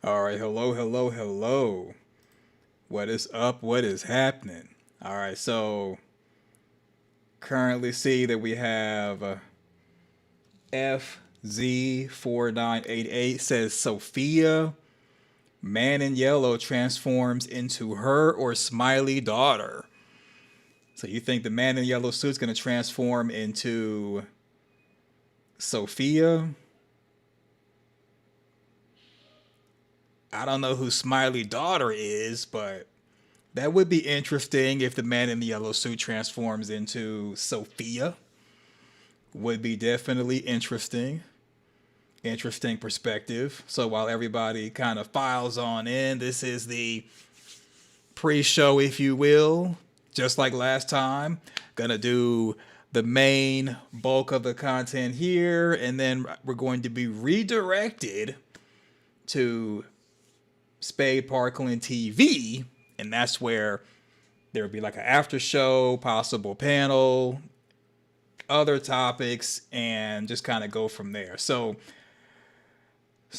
All right, hello, hello, hello. What is up? What is happening? All right, so currently see that we have FZ4988 says Sophia, man in yellow transforms into her or smiley daughter. So you think the man in yellow suit's gonna transform into Sophia? I don't know who smiley daughter is, but that would be interesting if the man in the yellow suit transforms into Sophia. Would be definitely interesting. Interesting perspective. So while everybody kind of files on in, this is the pre-show, if you will. Just like last time. Gonna do the main bulk of the content here, and then we're going to be redirected to Spade Parkland TV, and that's where there would be like an after show, possible panel, other topics, and just kind of go from there. So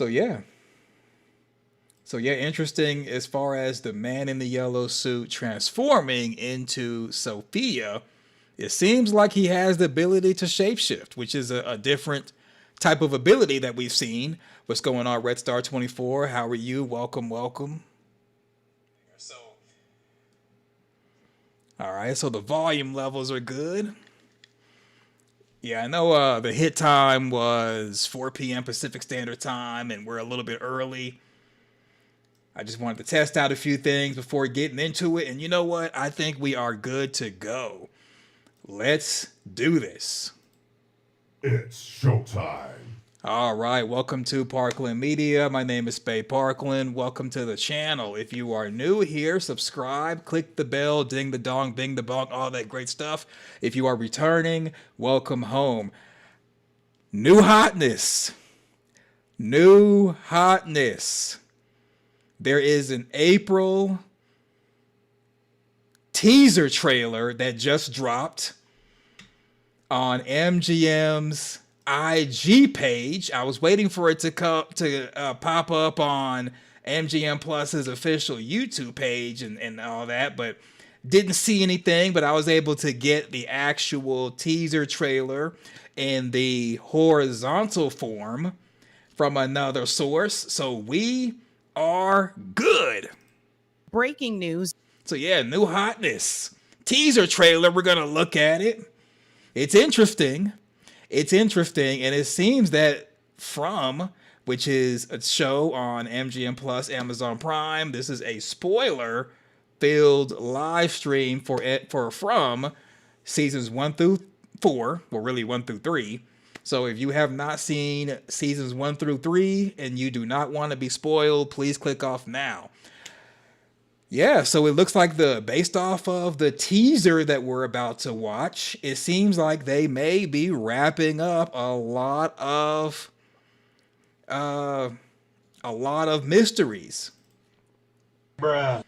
yeah. So yeah, interesting as far as the man in the yellow suit transforming into Sophia. It seems like he has the ability to shapeshift, which is a different type of ability that we've seen. What's going on, Red Star 24? How are you? Welcome, welcome. So, all right, so the volume levels are good. Yeah, I know the hit time was 4 p.m. Pacific Standard Time, and we're a little bit early. I just wanted to test out a few things before getting into it, and you know what? I think we are good to go. Let's do this. It's showtime. All right, welcome to Parkland Media. My name is Spade Parkland. Welcome to the channel. If you are new here, subscribe, click the bell, ding the dong, bing the bong, all that great stuff. If you are returning, welcome home. New hotness. New hotness. There is an April teaser trailer that just dropped on MGM's IG page. I was waiting for it to pop up on MGM Plus's official YouTube page and all that, but didn't see anything. But I was able to get the actual teaser trailer in the horizontal form from another source. So we are good. Breaking news. So yeah, new hotness. Teaser trailer, we're gonna look at it. It's interesting. It's interesting, and it seems that From, which is a show on MGM Plus, Amazon Prime, this is a spoiler-filled live stream for From seasons 1 through 4, well, really 1 through 3. So if you have not seen seasons 1 through 3 and you do not want to be spoiled, please click off now. Yeah, so it looks like based off of the teaser that we're about to watch, it seems like they may be wrapping up a lot of mysteries. Bruh.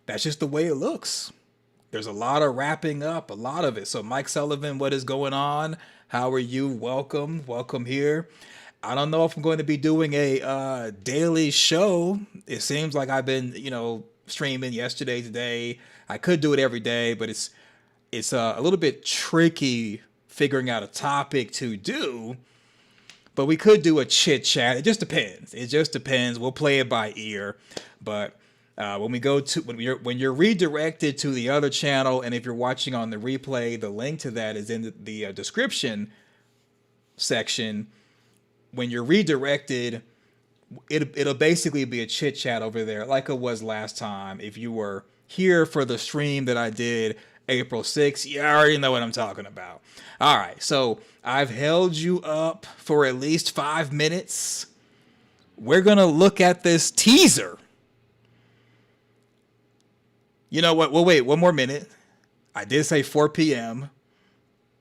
That's just the way it looks. There's a lot of wrapping up, a lot of it. So Mike Sullivan, what is going on? How are you? Welcome, welcome here. I don't know if I'm going to be doing a daily show. It seems like I've been, streaming yesterday, today. I could do it every day, but it's a little bit tricky figuring out a topic to do. But we could do a chit chat. It just depends. It just depends. We'll play it by ear. But when you're redirected to the other channel, and if you're watching on the replay, the link to that is in the description section. When you're redirected, it'll basically be a chit chat over there like it was last time. If you were here for the stream that I did April 6th, you already know what I'm talking about. All right, so I've held you up for at least 5 minutes. We're gonna look at this teaser. You know what? We'll wait one more minute. I did say 4 p.m.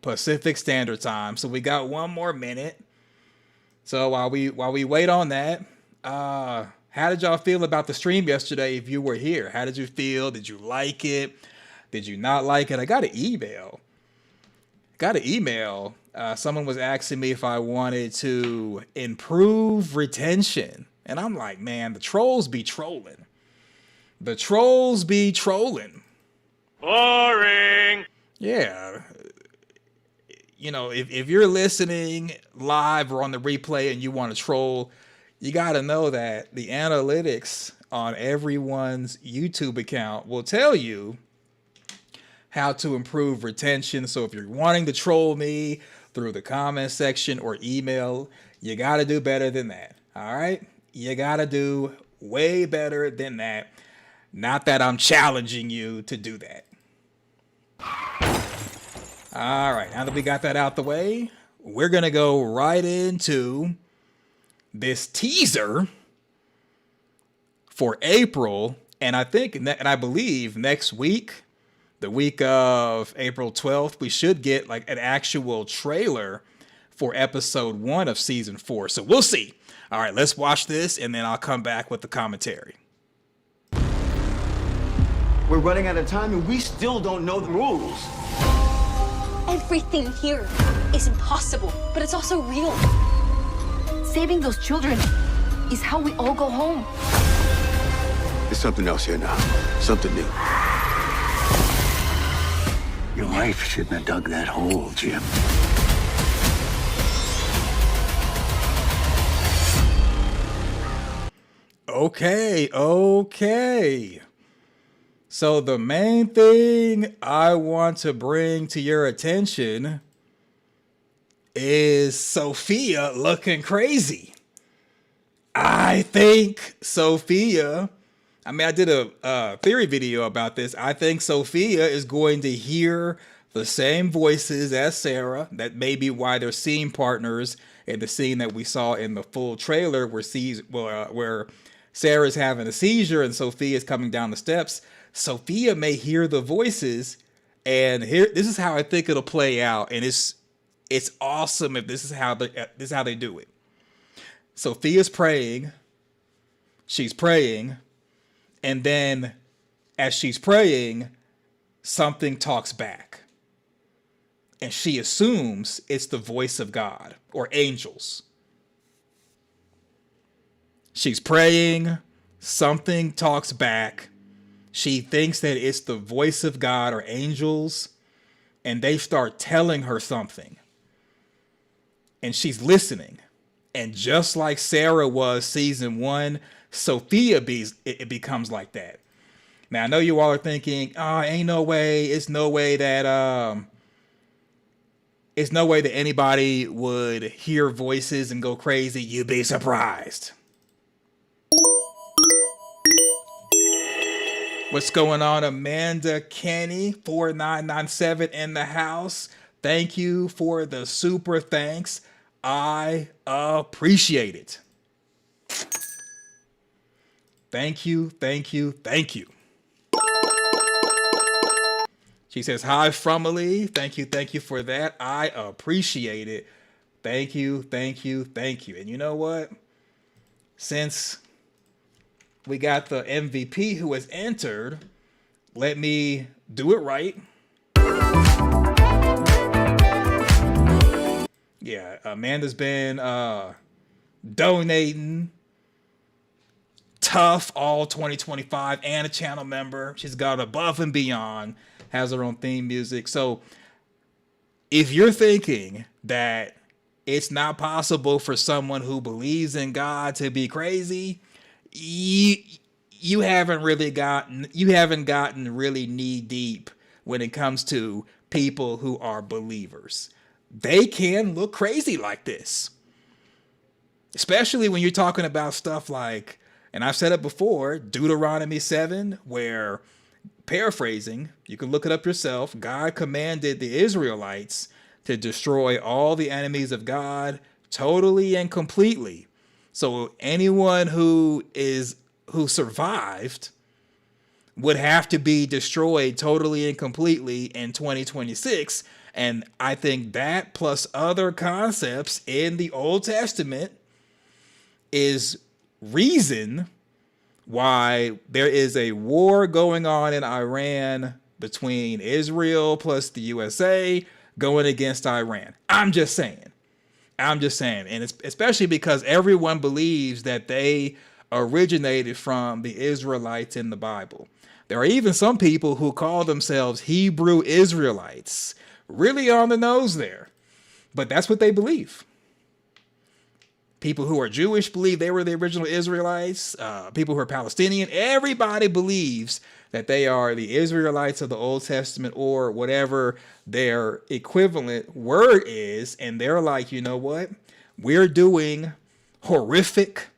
Pacific Standard Time, so we got one more minute. So while we wait on that, how did y'all feel about the stream yesterday if you were here? How did you feel? Did you like it? Did you not like it? I got an email. Someone was asking me if I wanted to improve retention And I'm like, man, the trolls be trolling. The trolls be trolling. Boring. Yeah. You know, if you're listening live or on the replay and you want to troll, you got to know that the analytics on everyone's YouTube account will tell you how to improve retention. So if you're wanting to troll me through the comment section or email, you got to do better than that. All right? You got to do way better than that. Not that I'm challenging you to do that. All right, now that we got that out the way, we're going to go right into this teaser for April. And I think, and I believe next week, the week of April 12th, we should get like an actual trailer for episode 1 of season 4. So we'll see. All right, let's watch this and then I'll come back with the commentary. We're running out of time and we still don't know the rules. Everything here is impossible, but it's also real. Saving those children is how we all go home. There's something else here now. Something new. Your wife shouldn't have dug that hole, Jim. Okay. So the main thing I want to bring to your attention is Sophia looking crazy. I think Sophia, I did a theory video about this. I think Sophia is going to hear the same voices as Sara. That may be why they're scene partners in the scene that we saw in the full trailer where Sarah's having a seizure and Sophia's coming down the steps. Sophia may hear the voices, and this is how I think it'll play out, and it's awesome if this is how they do it. Sophia's praying, she's praying, and then as she's praying, something talks back, and she assumes it's the voice of God or angels. She's praying, something talks back. She thinks that it's the voice of God or angels, and they start telling her something. And she's listening. And just like Sara was season 1, Sophia it becomes like that. Now, I know you all are thinking, oh, ain't no way, it's no way that anybody would hear voices and go crazy. You'd be surprised. What's going on, Amanda Kenny 4997 in the house? Thank you for the super thanks. I appreciate it. Thank you. She says, hi, Frumily. Thank you for that. I appreciate it. Thank you. And you know what? Since we got the MVP who has entered, let me do it right. Yeah, Amanda's been donating tough all 2025 and a channel member. She's got above and beyond, has her own theme music. So if you're thinking that it's not possible for someone who believes in God to be crazy, you haven't gotten really knee deep when it comes to people who are believers. They can look crazy like this, especially when you're talking about stuff like, and I've said it before, Deuteronomy 7, where, paraphrasing, you can look it up yourself, God commanded the Israelites to destroy all the enemies of God totally and completely. So anyone who survived would have to be destroyed totally and completely in 2026. And I think that plus other concepts in the Old Testament is reason why there is a war going on in Iran between Israel plus the USA going against Iran. I'm just saying. I'm just saying, and it's especially because everyone believes that they originated from the Israelites in the Bible. There are even some people who call themselves Hebrew Israelites. Really on the nose there. But that's what they believe. People who are Jewish believe they were the original Israelites. People who are Palestinian, everybody believes that they are the Israelites of the Old Testament or whatever their equivalent word is. And they're like, you know what? We're doing horrific,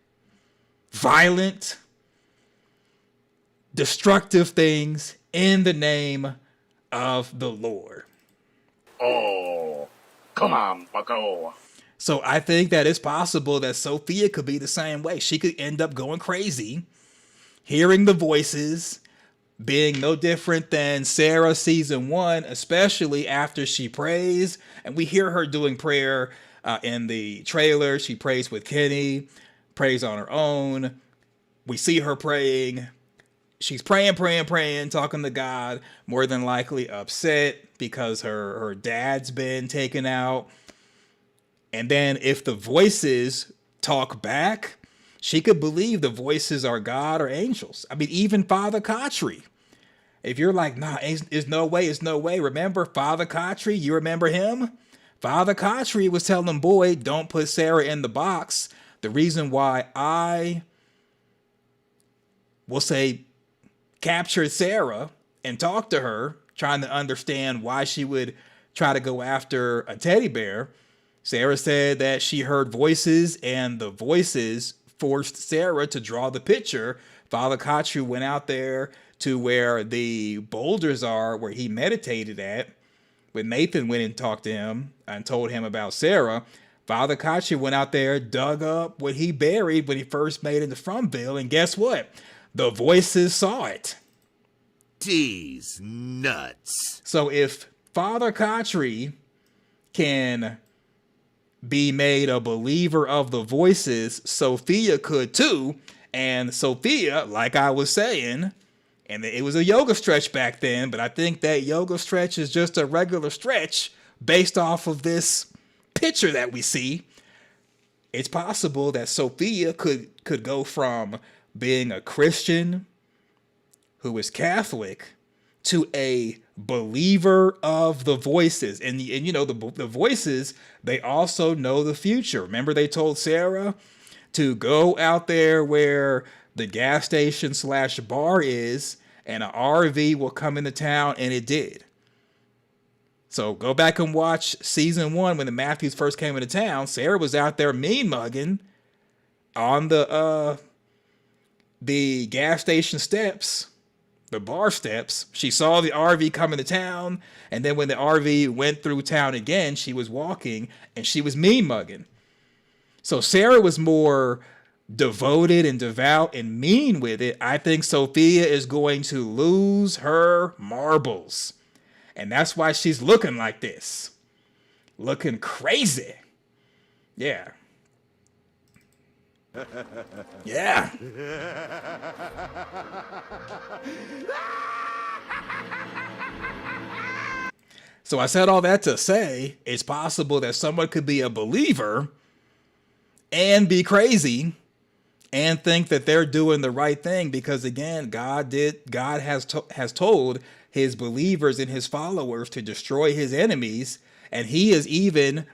violent, destructive things in the name of the Lord. Oh, come on, bucko. So I think that it's possible that Sophia could be the same way. She could end up going crazy, hearing the voices, being no different than Sara season 1, especially after she prays. And we hear her doing prayer in the trailer. She prays with Kenny, prays on her own. We see her praying. She's praying, talking to God, more than likely upset because her dad's been taken out. And then if the voices talk back, she could believe the voices are God or angels. I mean, even Father Kotri. If you're like, nah, there's no way, remember Father Kotri? You remember him? Father Kotri was telling boy, don't put Sara in the box. The reason why I will say captured Sara and talked to her, trying to understand why she would try to go after a teddy bear. Sara said that she heard voices and the voices forced Sara to draw the picture. Father Kotri went out there to where the boulders are, where he meditated at. When Nathan went and talked to him and told him about Sara, Father Kotri went out there, dug up what he buried when he first made it to Fromville, and guess what? The voices saw it. Jeez, nuts. So if Father Kotri can be made a believer of the voices, Sophia could too. And Sophia, like I was saying, and it was a yoga stretch back then, but I think that yoga stretch is just a regular stretch based off of this picture that we see. It's possible that Sophia could go from being a Christian who is Catholic to a believer of the voices. And you know, the voices, they also know the future. Remember they told Sara to go out there where the gas station / bar is, and an RV will come into town, and it did. So go back and watch season 1 when the Matthews first came into town. Sara was out there mean mugging on the gas station steps, the bar steps. She saw the RV come into town, and then when the RV went through town again, she was walking and she was mean mugging. So Sara was more devoted and devout and mean with it. I think Sophia is going to lose her marbles. And that's why she's looking like this. Looking crazy. Yeah. Yeah. So I said all that to say it's possible that someone could be a believer and be crazy and think that they're doing the right thing, because again, God has told his believers and his followers to destroy his enemies, and he has even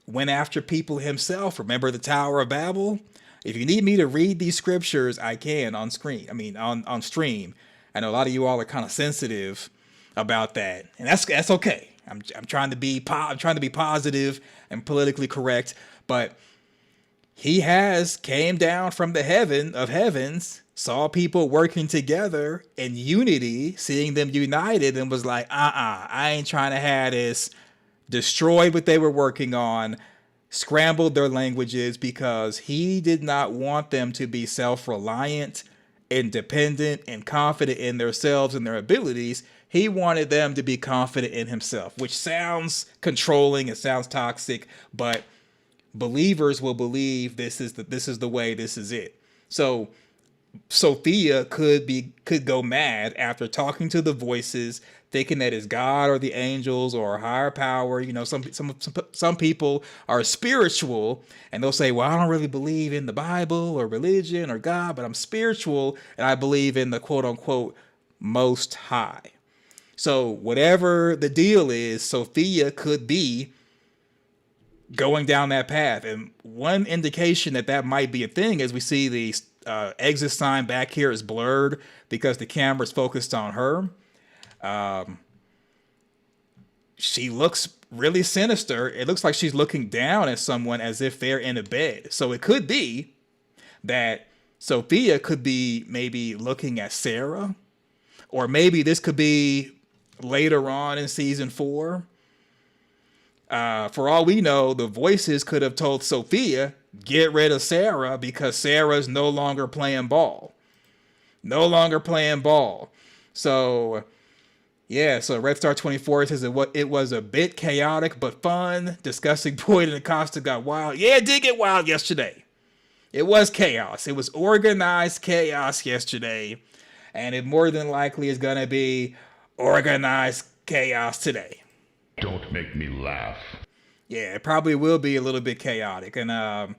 went after people himself. Remember the Tower of Babel? If you need me to read these scriptures, I can on screen. I mean, on stream. I know a lot of you all are kind of sensitive about that, and that's okay. I'm trying to be positive and politically correct, but he has came down from the heaven of heavens, saw people working together in unity, seeing them united, and was like, I ain't trying to have this. Destroyed what they were working on, scrambled their languages, because he did not want them to be self-reliant, independent, and confident in themselves and their abilities. He wanted them to be confident in himself, which sounds controlling, it sounds toxic, but believers will believe this is the way, this is it. So Sophia could go mad after talking to the voices, thinking that it's God or the angels or a higher power. You know, some people are spiritual and they'll say, well, I don't really believe in the Bible or religion or God, but I'm spiritual and I believe in the quote unquote most high. So whatever the deal is, Sophia could be going down that path. And one indication that that might be a thing is we see the exit sign back here is blurred because the camera's focused on her. She looks really sinister. It looks like she's looking down at someone as if they're in a bed. So it could be that Sophia could be maybe looking at Sara, or maybe this could be later on in season 4. For all we know, the voices could have told Sophia, get rid of Sara because Sarah's no longer playing ball. No longer playing ball. So, yeah, so Red Star 24 says it was a bit chaotic but fun. Discussing Boyd and Acosta got wild. Yeah, it did get wild yesterday. It was chaos. It was organized chaos yesterday. And it more than likely is going to be organized chaos today. Don't make me laugh. Yeah, it probably will be a little bit chaotic. And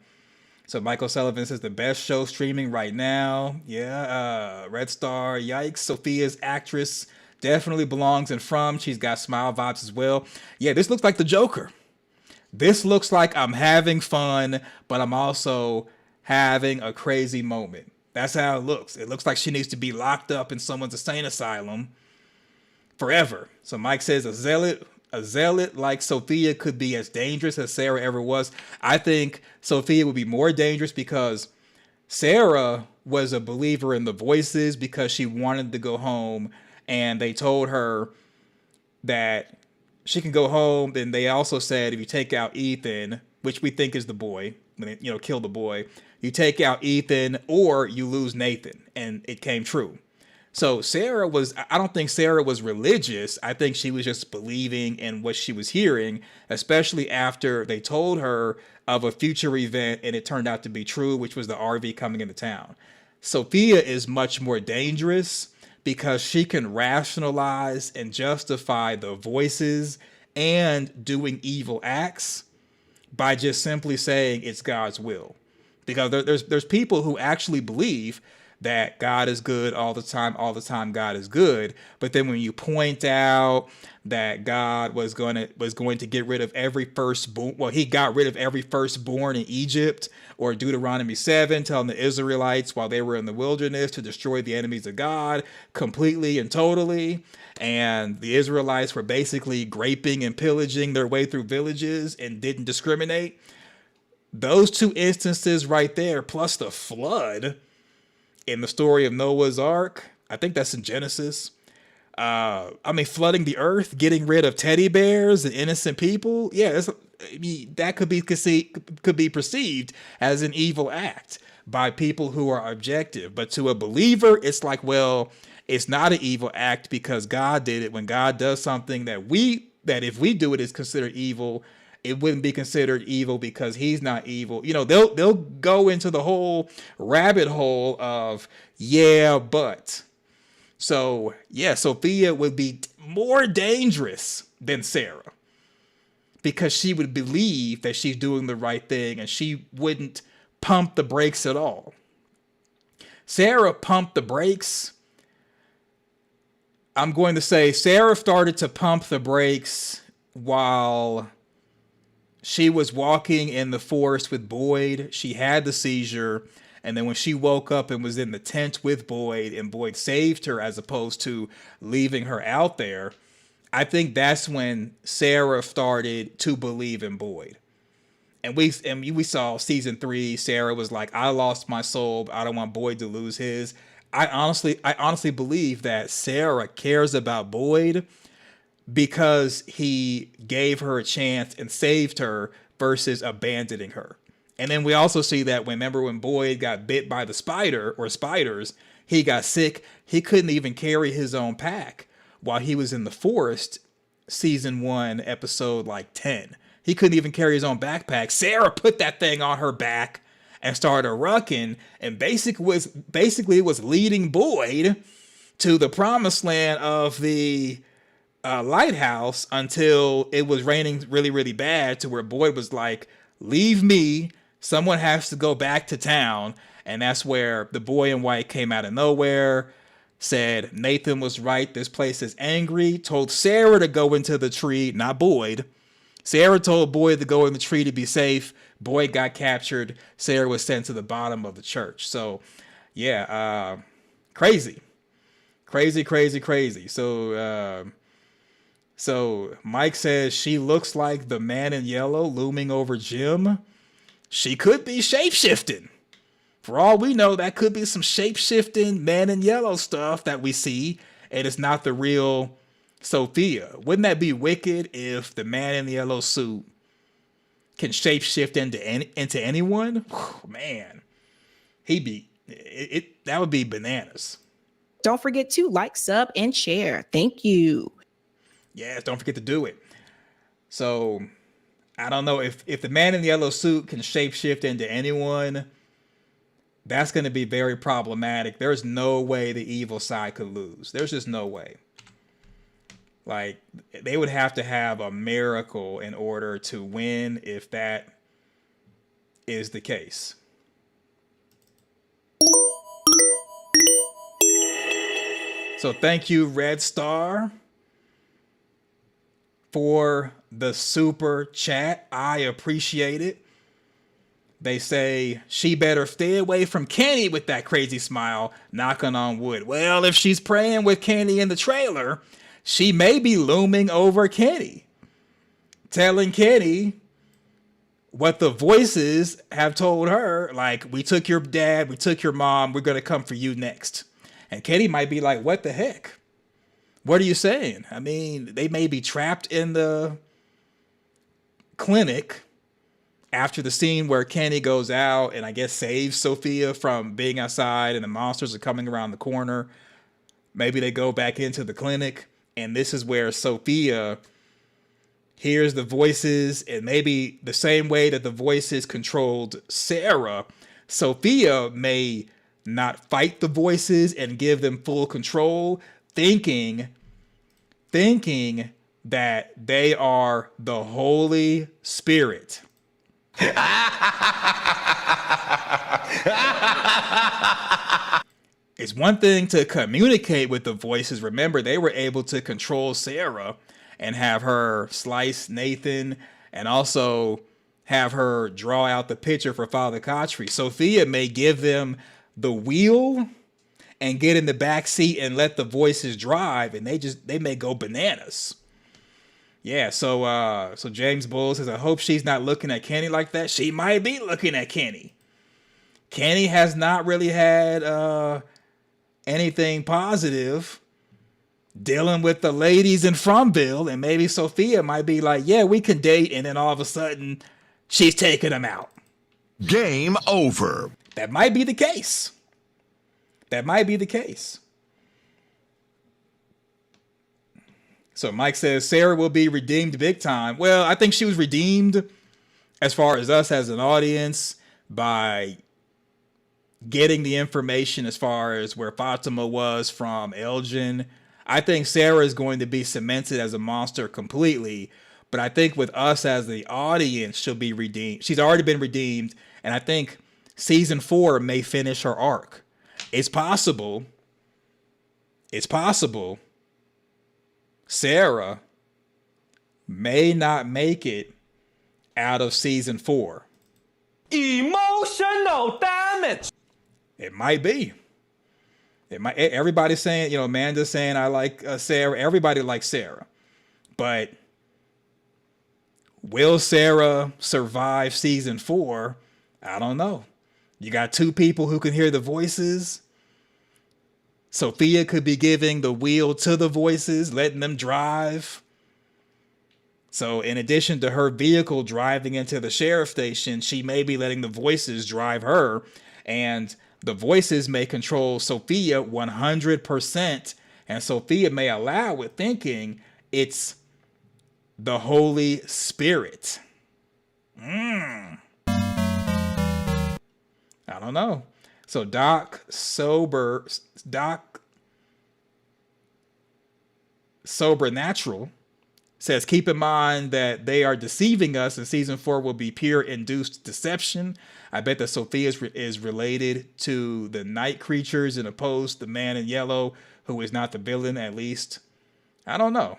so Michael Sullivan says the best show streaming right now. Yeah, Red Star, yikes. Sophia's actress definitely belongs in From. She's got smile vibes as well. Yeah, this looks like the Joker. This looks like I'm having fun, but I'm also having a crazy moment. That's how it looks. It looks like she needs to be locked up in someone's insane asylum forever. So Mike says a zealot like Sophia could be as dangerous as Sara ever was. I think Sophia would be more dangerous because Sara was a believer in the voices because she wanted to go home, and they told her that she can go home. Then they also said if you take out Ethan, which we think is the boy, when they, kill the boy, you take out Ethan or you lose Nathan, and it came true. So I don't think Sara was religious. I think she was just believing in what she was hearing, especially after they told her of a future event and it turned out to be true, which was the RV coming into town. Sophia is much more dangerous because she can rationalize and justify the voices and doing evil acts by just simply saying it's God's will. Because there's people who actually believe that God is good all the time God is good. But then when you point out that God was going to get rid of every firstborn, well, he got rid of every firstborn in Egypt, or Deuteronomy 7 telling the Israelites while they were in the wilderness to destroy the enemies of God completely and totally. And the Israelites were basically graping and pillaging their way through villages and didn't discriminate. Those two instances right there, plus the flood in the story of Noah's Ark, I think that's in Genesis. Flooding the earth, getting rid of teddy bears and innocent people. Yeah, that could be perceived as an evil act by people who are objective. But to a believer, it's like, well, it's not an evil act because God did it. When God does something that if we do it is considered evil, it wouldn't be considered evil because he's not evil. They'll go into the whole rabbit hole of, yeah, but. So, yeah, Sophia would be more dangerous than Sara because she would believe that she's doing the right thing and she wouldn't pump the brakes at all. Sara pumped the brakes. I'm going to say Sara started to pump the brakes while she was walking in the forest with Boyd. She had the seizure. And then when she woke up and was in the tent with Boyd and Boyd saved her as opposed to leaving her out there, I think that's when Sara started to believe in Boyd. And we saw season 3, Sara was like, I lost my soul. I don't want Boyd to lose his. I honestly believe that Sara cares about Boyd because he gave her a chance and saved her versus abandoning her. And then we also see that when Boyd got bit by the spider or spiders, he got sick. He couldn't even carry his own pack while he was in the forest, season 1, episode 10. He couldn't even carry his own backpack. Sara put that thing on her back and started rucking, and basically was leading Boyd to the promised land of the lighthouse until it was raining really, really bad, to where Boyd was like, leave me, someone has to go back to town. And that's where the boy in white came out of nowhere, said Nathan was right, this place is angry, told Sara to go into the tree, not Boyd. Sara told Boyd to go in the tree to be safe. Boyd got captured. Sara was sent to the bottom of the church. So yeah, crazy. So Mike says she looks like the man in yellow looming over Jim. She could be shape-shifting. For all we know, that could be some shape-shifting man in yellow stuff that we see, and it's not the real Sophia. Wouldn't that be wicked if the man in the yellow suit can shape-shift into anyone? Whew, man, that would be bananas. Don't forget to like, sub, and share. Thank you. Yes, don't forget to do it. So, I don't know if the man in the yellow suit can shapeshift into anyone. That's going to be very problematic. There's no way the evil side could lose. There's just no way. Like, they would have to have a miracle in order to win if that is the case. So thank you, Red Star, for the super chat. I appreciate it. They say she better stay away from Kenny with that crazy smile, knocking on wood. Well, if she's praying with Kenny in the trailer, she may be looming over Kenny, telling Kenny what the voices have told her. Like, we took your dad, we took your mom, we're going to come for you next. And Kenny might be like, what the heck? What are you saying? I mean, they may be trapped in the clinic after the scene where Kenny goes out and I guess saves Sophia from being outside and the monsters are coming around the corner. Maybe they go back into the clinic, and this is where Sophia hears the voices, and maybe the same way that the voices controlled Sara, Sophia may not fight the voices and give them full control, thinking that they are the Holy Spirit. It's one thing to communicate with the voices. Remember, they were able to control Sara and have her slice Nathan and also have her draw out the picture for Father Kotri. Sophia may give them the wheel and get in the back seat and let the voices drive, and they may go bananas. Yeah, so James Bull says, I hope she's not looking at Kenny like that. She might be looking at Kenny. Kenny has not really had anything positive dealing with the ladies in Fromville, and maybe Sophia might be like, yeah, we can date, and then all of a sudden, she's taking him out. Game over. That might be the case. So Mike says Sara will be redeemed big time. Well, I think she was redeemed as far as us as an audience by getting the information as far as where Fatima was from Elgin. I think Sara is going to be cemented as a monster completely, but I think with us as the audience, she'll be redeemed. She's already been redeemed, and I think season 4 may finish her arc. It's possible Sara may not make it out of season 4. Emotional damage. It might be. Everybody's saying, Amanda's saying I like Sara. Everybody likes Sara. But will Sara survive season 4? I don't know. You got 2 people who can hear the voices. Sophia could be giving the wheel to the voices, letting them drive. So in addition to her vehicle driving into the sheriff's station, she may be letting the voices drive her. And the voices may control Sophia 100%. And Sophia may allow it, thinking it's the Holy Spirit. I don't know. So Doc Sober Natural says, keep in mind that they are deceiving us, and season 4 will be pure induced deception. I bet that Sophia is related to the night creatures and opposed the man in yellow, who is not the villain, at least. I don't know.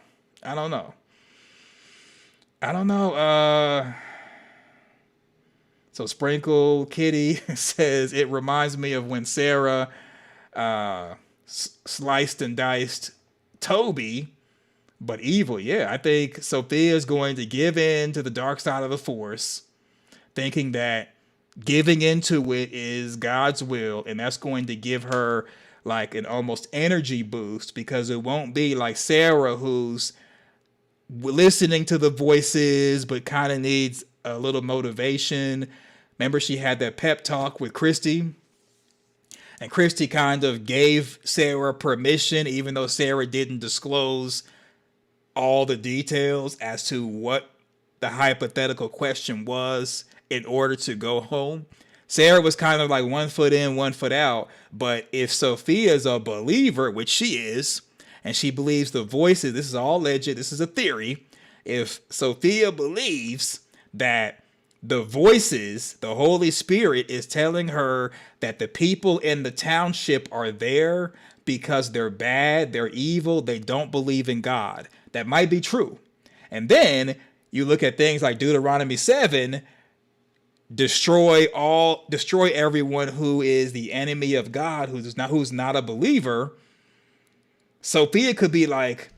So Sprinkle Kitty says, it reminds me of when Sarah sliced and diced Toby, but evil. Yeah, I think Sophia is going to give in to the dark side of the Force, thinking that giving into it is God's will, and that's going to give her like an almost energy boost, because it won't be like Sara, who's listening to the voices but kind of needs a little motivation. Remember, she had that pep talk with Christy, and Christy kind of gave Sara permission, even though Sara didn't disclose all the details as to what the hypothetical question was in order to go home. Sara was kind of like 1 foot in, 1 foot out. But if Sophia is a believer, which she is, and she believes the voices, this is all legit, this is a theory. If Sophia believes that the voices, the Holy Spirit, is telling her that the people in the township are there because they're bad, they're evil, they don't believe in God. That might be true. And then you look at things like Deuteronomy 7, destroy everyone who is the enemy of God, who's not a believer. Sophia could be like,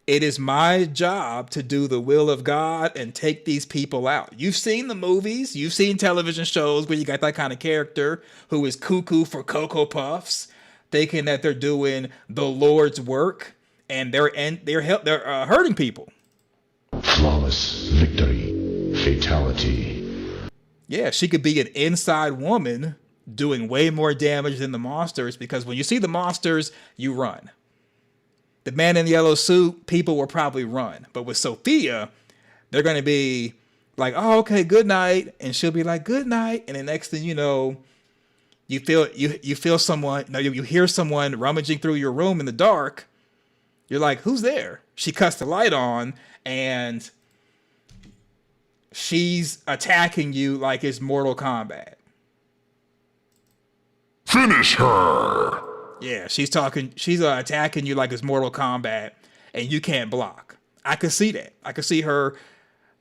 it is my job to do the will of God and take these people out. You've seen the movies, you've seen television shows where you got that kind of character who is cuckoo for Cocoa Puffs, thinking that they're doing the Lord's work, and they're hurting people. Flawless victory. Fatality. Yeah, she could be an inside woman doing way more damage than the monsters, because when you see the monsters, you run. The man in the yellow suit, people will probably run. But with Sophia, they're going to be like, oh, okay, good night. And she'll be like, good night. And the next thing you know, you feel someone, no, you hear someone rummaging through your room in the dark. You're like, who's there? She cuts the light on, and she's attacking you like it's Mortal Kombat. Finish her! Yeah, she's attacking you like it's Mortal Kombat, and you can't block. I could see that. I could see her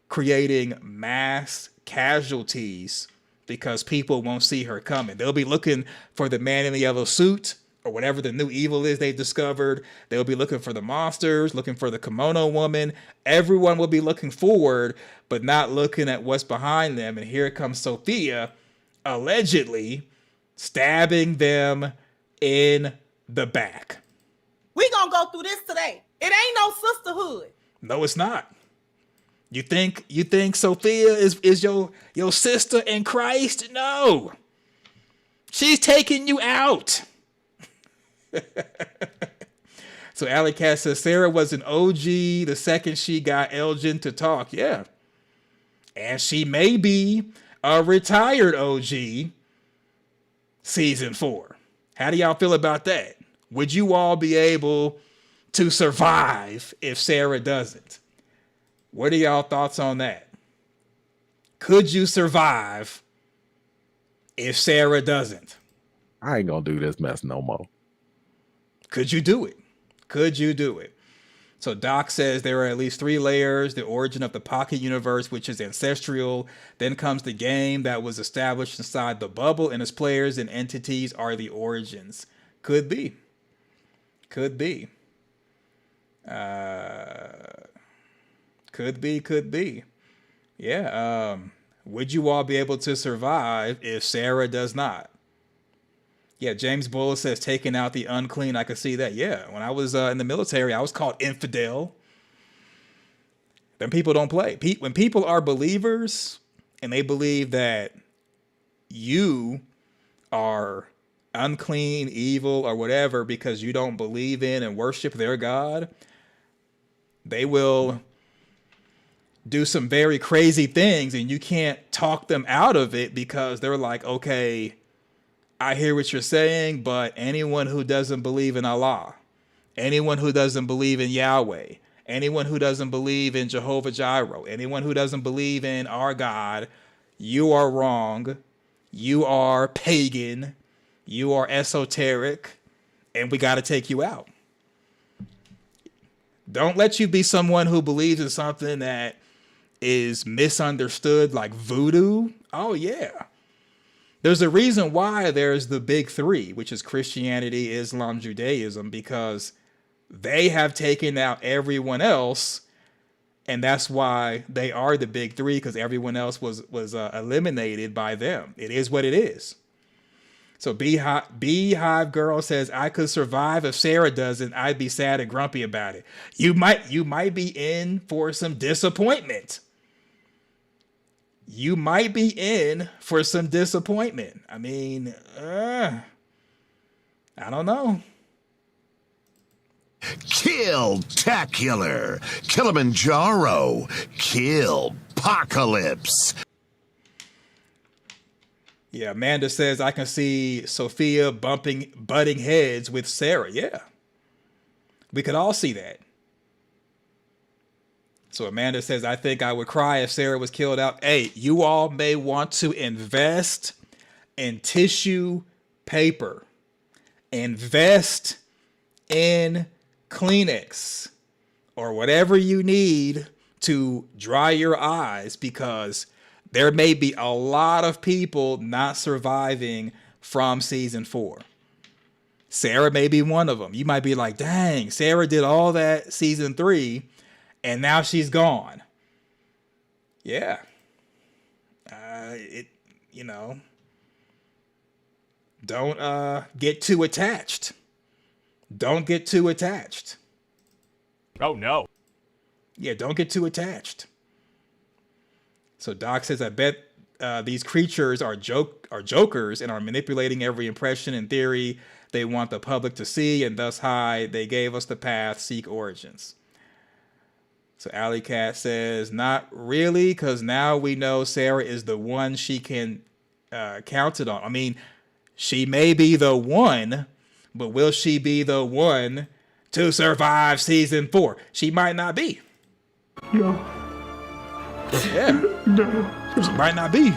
creating mass casualties because people won't see her coming. They'll be looking for the man in the yellow suit, or whatever the new evil is they've discovered. They'll be looking for the monsters, looking for the kimono woman. Everyone will be looking forward, but not looking at what's behind them. And here comes Sophia, allegedly stabbing them in the back. We gonna go through this today. It ain't no sisterhood. No, it's not. You think Sophia is your sister in Christ? No. She's taking you out. So Alley Cat says Sara was an OG the second she got Elgin to talk. Yeah. And she may be a retired OG season 4. How do y'all feel about that? Would you all be able to survive if Sara doesn't? What are y'all thoughts on that? Could you survive if Sara doesn't? I ain't gonna do this mess no more. Could you do it? Could you do it? So Doc says there are at least 3 layers. The origin of the Pocket Universe, which is ancestral. Then comes the game that was established inside the bubble, and its players and entities are the origins. Could be. Could be. Could be. Yeah. Would you all be able to survive if Sara does not? Yeah, James Bullis says taking out the unclean. I could see that. Yeah, when I was in the military, I was called infidel. Then people don't play. When people are believers and they believe that you are unclean, evil, or whatever because you don't believe in and worship their God, they will do some very crazy things, and you can't talk them out of it because they're like, okay, I hear what you're saying, but anyone who doesn't believe in Allah, anyone who doesn't believe in Yahweh, anyone who doesn't believe in Jehovah Jireh, anyone who doesn't believe in our God, you are wrong. You are pagan. You are esoteric. And we got to take you out. Don't let you be someone who believes in something that is misunderstood, like voodoo. Oh, yeah. There's a reason why there's the big three, which is Christianity, Islam, Judaism, because they have taken out everyone else. And that's why they are the big three, because everyone else was eliminated by them. It is what it is. So Beehive Girl says, I could survive if Sarah doesn't. I'd be sad and grumpy about it. You might be in for some disappointment. You might be in for some disappointment. I mean, I don't know. Kill-tacular. Kilimanjaro. Kill-pocalypse. Yeah, Amanda says, I can see Sophia butting heads with Sara. Yeah. We could all see that. So Amanda says, I think I would cry if Sara was killed out. Hey, you all may want to invest in tissue paper. Invest in Kleenex or whatever you need to dry your eyes, because there may be a lot of people not surviving from season 4. Sara may be one of them. You might be like, dang, Sara did all that season 3 and now she's gone. Yeah. Don't get too attached. Don't get too attached. Oh, no. Yeah, don't get too attached. So Doc says, I bet these creatures are jokers and are manipulating every impression and theory they want the public to see and thus hide. They gave us the path, seek origins. So Alley Cat says, not really, because now we know Sara is the one she can count it on. I mean, she may be the one, but will she be the one to survive season 4? She might not be. No. Yeah. No. She might not be.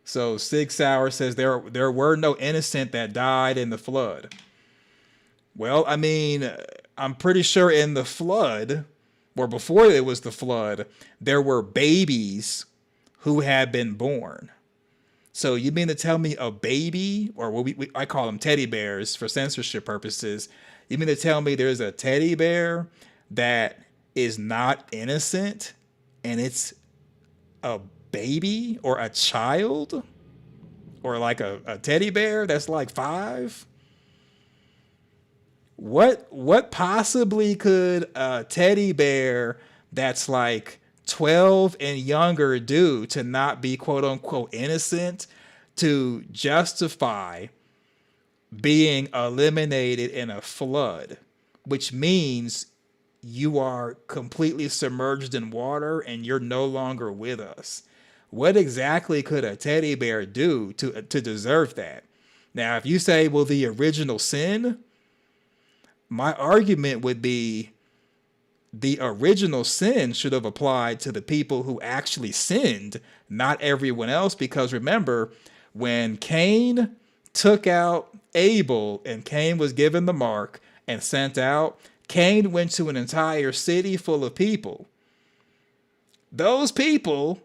So Sig Sauer says there were no innocent that died in the flood. Well, I mean, I'm pretty sure in the flood, or before it was the flood, there were babies who had been born. So you mean to tell me a baby, or what I call them teddy bears for censorship purposes, you mean to tell me there's a teddy bear that is not innocent and it's a baby or a child, or like a teddy bear that's like 5? What possibly could a teddy bear that's like 12 and younger do to not be quote unquote innocent to justify being eliminated in a flood, which means you are completely submerged in water and you're no longer with us? What exactly could a teddy bear do to deserve that? Now, if you say, well, the original sin, my argument would be the original sin should have applied to the people who actually sinned, not everyone else. Because remember, when Cain took out Abel and Cain was given the mark and sent out, Cain went to an entire city full of people. Those people,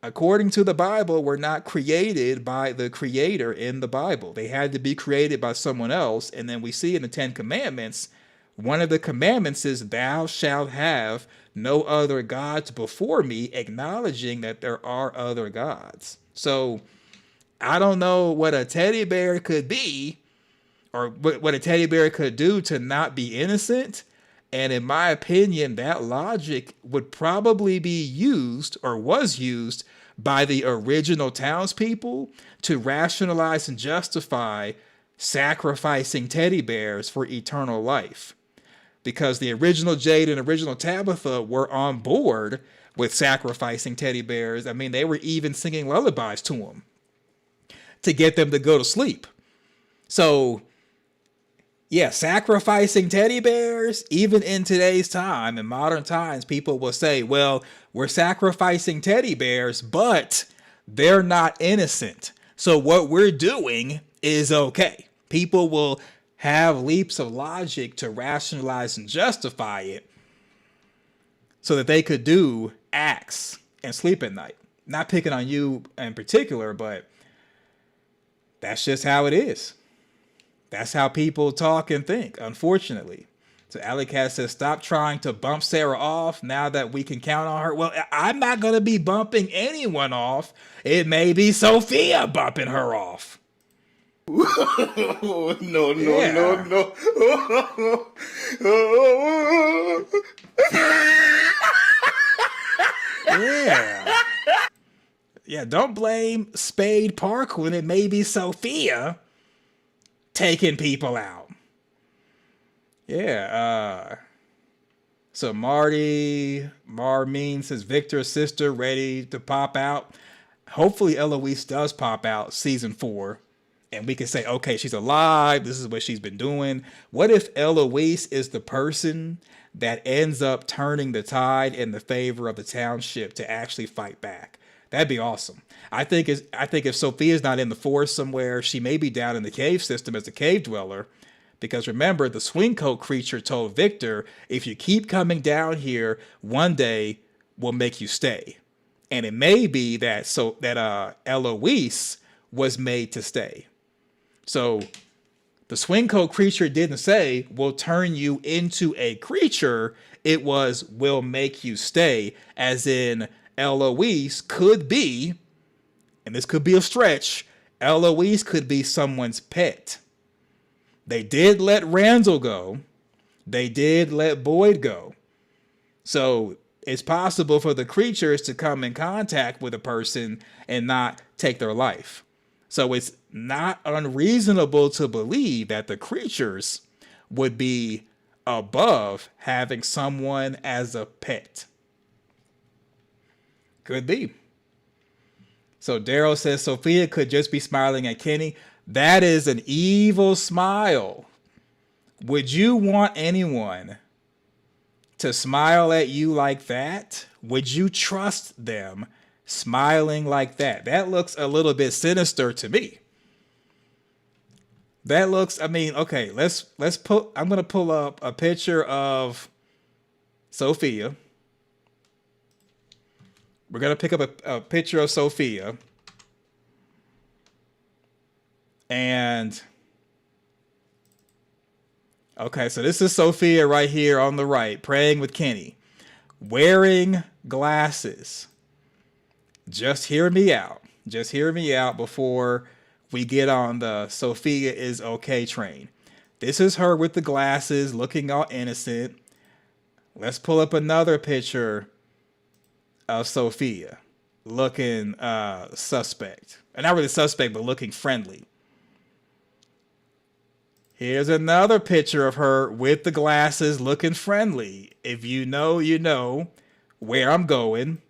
according to the Bible, were not created by the creator in the Bible. They had to be created by someone else. And then we see in the 10 Commandments, one of the commandments is, thou shalt have no other gods before me, acknowledging that there are other gods. So I don't know what a teddy bear could be, or what a teddy bear could do to not be innocent. And in my opinion, that logic would probably be used, or was used, by the original townspeople to rationalize and justify sacrificing teddy bears for eternal life. Because the original Jade and original Tabitha were on board with sacrificing teddy bears. I mean, they were even singing lullabies to them to get them to go to sleep. So, yeah, sacrificing teddy bears, even in today's time, in modern times, people will say, well, we're sacrificing teddy bears, but they're not innocent. So what we're doing is okay. People will have leaps of logic to rationalize and justify it so that they could do acts and sleep at night. Not picking on you in particular, but that's just how it is. That's how people talk and think, unfortunately. So Alley Cat says, stop trying to bump Sara off now that we can count on her. Well, I'm not going to be bumping anyone off. It may be Sophia bumping her off. No. Yeah. Yeah, don't blame Spade Park when it may be Sophia taking people out. Yeah, so Marmeen says Victor's sister ready to pop out. Hopefully Eloise does pop out season 4. And we can say, okay, she's alive. This is what she's been doing. What if Eloise is the person that ends up turning the tide in the favor of the township to actually fight back? That'd be awesome. I think if Sophia's not in the forest somewhere, she may be down in the cave system as a cave dweller. Because remember, the swing coat creature told Victor, if you keep coming down here, one day we'll make you stay. And it may be that Eloise was made to stay. So the swing coat creature didn't say, we'll turn you into a creature. It was, we'll make you stay. As in, Eloise could be, and this could be a stretch, Eloise could be someone's pet. They did let Randall go. They did let Boyd go. So it's possible for the creatures to come in contact with a person and not take their life. So it's not unreasonable to believe that the creatures would be above having someone as a pet. Could be. So Daryl says Sophia could just be smiling at Kenny. That is an evil smile. Would you want anyone to smile at you like that? Would you trust them smiling like that? That looks a little bit sinister to me. That looks, I mean, okay, I'm going to pull up a picture of Sophia. We're going to pick up a picture of Sophia. And, okay, so this is Sophia right here on the right, praying with Kenny, wearing glasses. Just hear me out. Just hear me out before we get on the Sophia is okay train. This is her with the glasses, looking all innocent. Let's pull up another picture of Sophia, looking suspect. Not really suspect, but looking friendly. Here's another picture of her with the glasses looking friendly. If you know, you know where I'm going.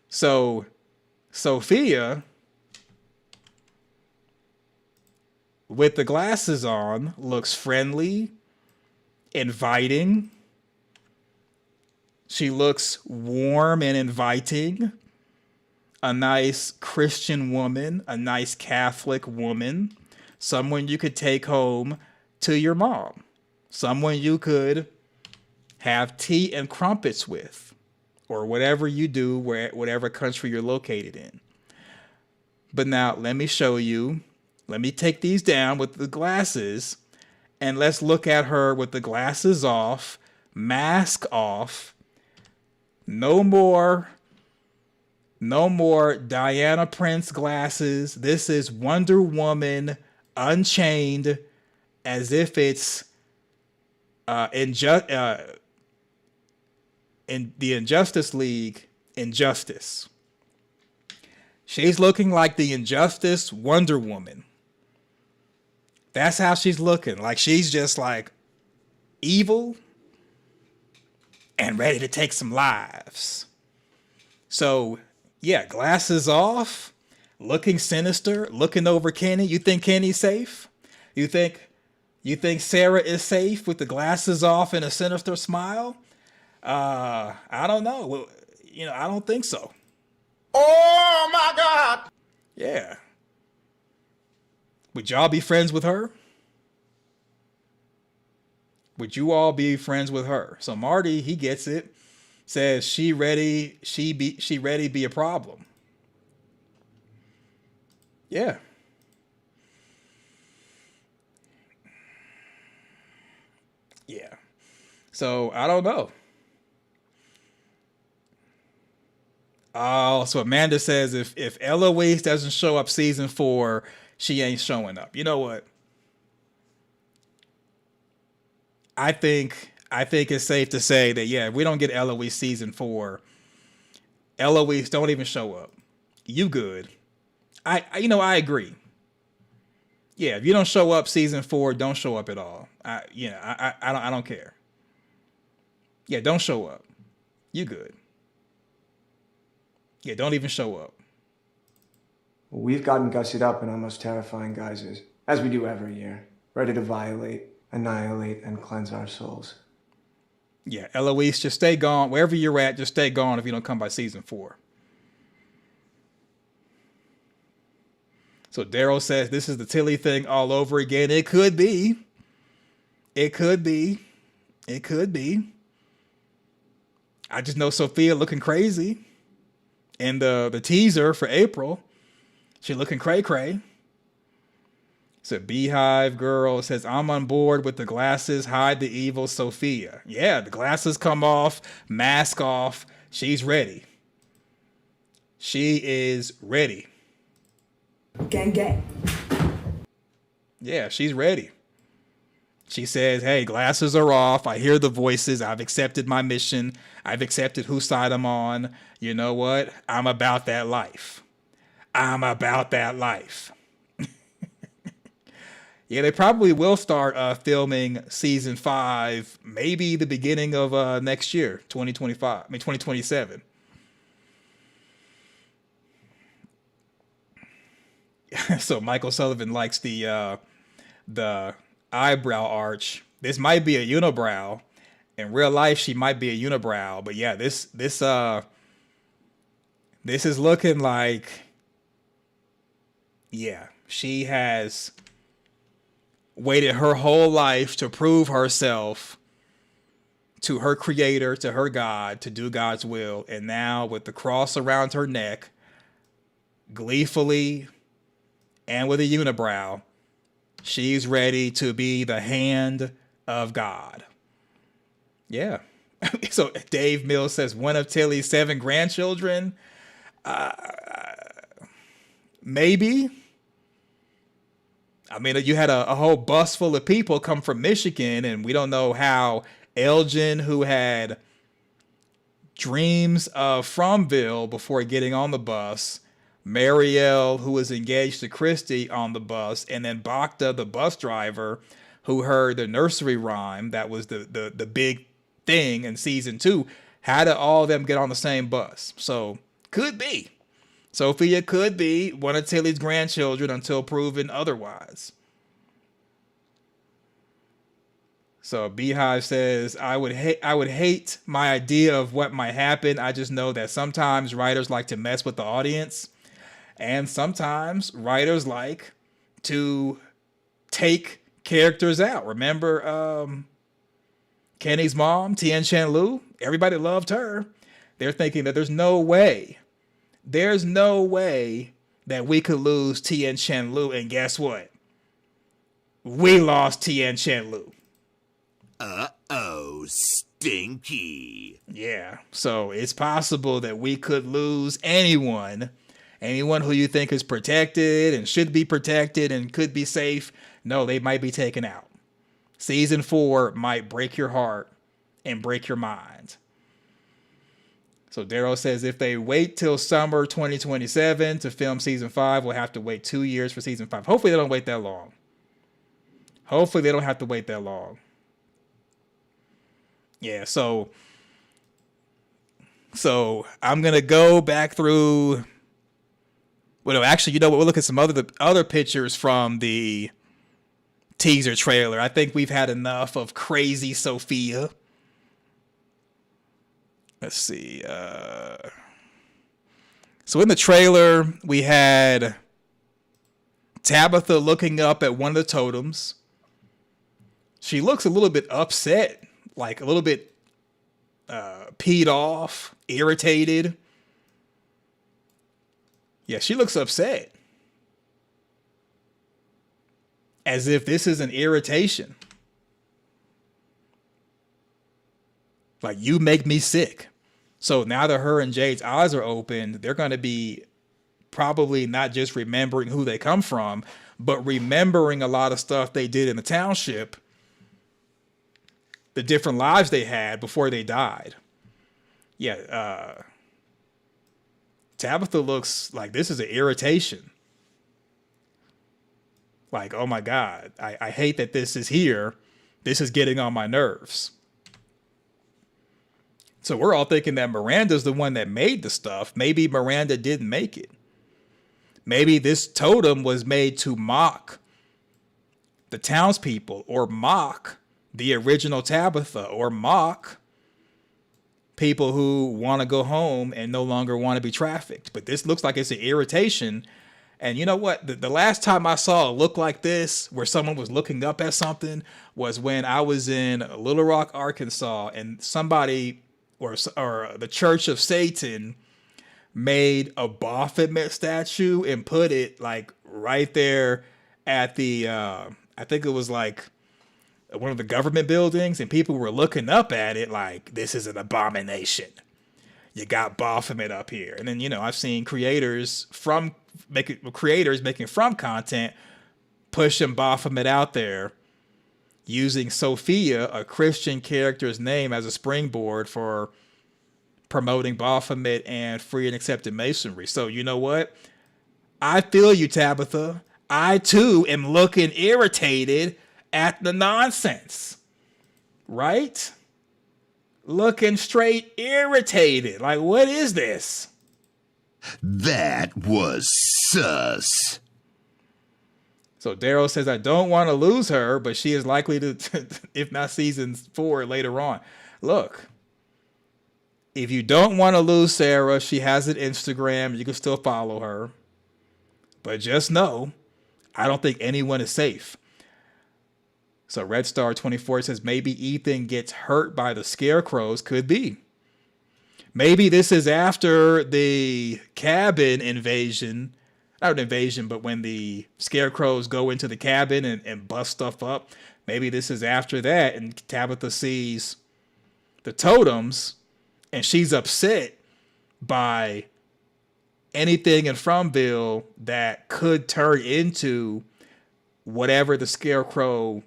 So, Sophia, with the glasses on, looks friendly, inviting. She looks warm and inviting. A nice Christian woman, a nice Catholic woman. Someone you could take home to your mom. Someone you could have tea and crumpets with. Or whatever you do, whatever country you're located in. But now, let me show you. Let me take these down with the glasses. And let's look at her with the glasses off. Mask off. No more Diana Prince glasses. This is Wonder Woman Unchained, as if it's in the Injustice League Injustice. She's looking like the Injustice Wonder Woman. That's how she's looking. Like she's just like evil. and ready to take some lives. So, yeah, glasses off, looking sinister, looking over Kenny. You think Kenny's safe? You think Sara is safe with the glasses off and a sinister smile? I don't know. Well, I don't think so. Oh my God! Yeah. Would y'all be friends with her? Would you all be friends with her? So Marty, he gets it. Says she ready be a problem. Yeah. Yeah. So I don't know. Oh, so Amanda says if Eloise doesn't show up season 4, she ain't showing up. You know what? I think it's safe to say that, yeah, if we don't get Eloise season 4, Eloise don't even show up. You good. I agree. Yeah, if you don't show up season 4, don't show up at all. I don't care. Yeah, don't show up. You good. Yeah, don't even show up. We've gotten gussied up in our most terrifying guises, as we do every year, ready to violate, annihilate, and cleanse our souls. Yeah, Eloise, just stay gone. Wherever you're at, just stay gone if you don't come by season 4. So Daryl says this is the Tilly thing all over again. It could be. It could be. It could be. I just know Sophia looking crazy. And the teaser for April, she looking cray-cray. So Beehive Girl says, I'm on board with the glasses, hide the evil Sophia. Yeah, the glasses come off, mask off. She's ready. She is ready. Gang, gang. Yeah, she's ready. She says, hey, glasses are off. I hear the voices. I've accepted my mission. I've accepted whose side I'm on. You know what? I'm about that life. I'm about that life. Yeah, they probably will start filming season 5, maybe the beginning of next year, 2027. So Michael Sullivan likes the eyebrow arch. This might be a unibrow. In real life, she might be a unibrow, but yeah, this is looking like, yeah, she has waited her whole life to prove herself to her creator, to her God, to do God's will. And now with the cross around her neck, gleefully and with a unibrow, she's ready to be the hand of God. Yeah. So Dave Mills says one of Tilly's 7 grandchildren. Maybe. I mean, you had a whole bus full of people come from Michigan, and we don't know how Elgin, who had dreams of Fromville before getting on the bus, Marielle, who was engaged to Christy on the bus, and then Bacta, the bus driver, who heard the nursery rhyme that was the big thing in season 2. How did all of them get on the same bus? So, could be. Sophia could be one of Tilly's grandchildren until proven otherwise. So Beehive says, I would hate my idea of what might happen. I just know that sometimes writers like to mess with the audience. And sometimes writers like to take characters out. Remember Kenny's mom, Tien Chen Lu? Everybody loved her. They're thinking that there's no way that we could lose Tien Chen Lu. And guess what? We lost Tien Chen Lu. Uh-oh, stinky. Yeah, so it's possible that we could lose anyone who you think is protected and should be protected and could be safe. No, they might be taken out. Season 4 might break your heart and break your mind. So Daryl says if they wait till summer 2027 to film season 5, we'll have to wait 2 years for season 5. Hopefully they don't wait that long. Hopefully they don't have to wait that long. Yeah, so So I'm gonna go back through. Well, no, actually, you know what? We'll look at some other pictures from the teaser trailer. I think we've had enough of crazy Sophia. Let's see. So in the trailer, we had Tabitha looking up at one of the totems. She looks a little bit upset, like a little bit peed off, irritated. Yeah, she looks upset. As if this is an irritation. Like, you make me sick. So now that her and Jade's eyes are open, they're going to be probably not just remembering who they come from, but remembering a lot of stuff they did in the township, the different lives they had before they died. Yeah, Tabitha looks like this is an irritation. Like, oh my God, I hate that this is here. This is getting on my nerves. So we're all thinking that Miranda's the one that made the stuff. Maybe Miranda didn't make it. Maybe this totem was made to mock the townspeople, or mock the original Tabitha, or mock people who want to go home and no longer want to be trafficked. But this looks like it's an irritation. And you know what? The last time I saw a look like this, where someone was looking up at something, was when I was in Little Rock, Arkansas, and somebody, or the Church of Satan, made a Baphomet statue and put it like right there at the, I think it was like one of the government buildings, and people were looking up at it like, this is an abomination. You got Baphomet up here. And then, you know, I've seen creators making from content pushing Baphomet out there, using Sophia, a Christian character's name, as a springboard for promoting Baphomet and free and accepted masonry. So you know what? I feel you, Tabitha. I too am looking irritated at the nonsense, right? Looking straight irritated. Like, what is this? That was sus. So Daryl says, I don't want to lose her, but she is likely to, if not season 4, later on. Look, if you don't want to lose Sara, she has an Instagram. You can still follow her. But just know, I don't think anyone is safe. So Red Star 24 says, maybe Ethan gets hurt by the scarecrows. Could be. Maybe this is after the cabin invasion. Not an invasion, but when the scarecrows go into the cabin and bust stuff up. Maybe this is after that, and Tabitha sees the totems, and she's upset by anything in Fromville that could turn into whatever the scarecrow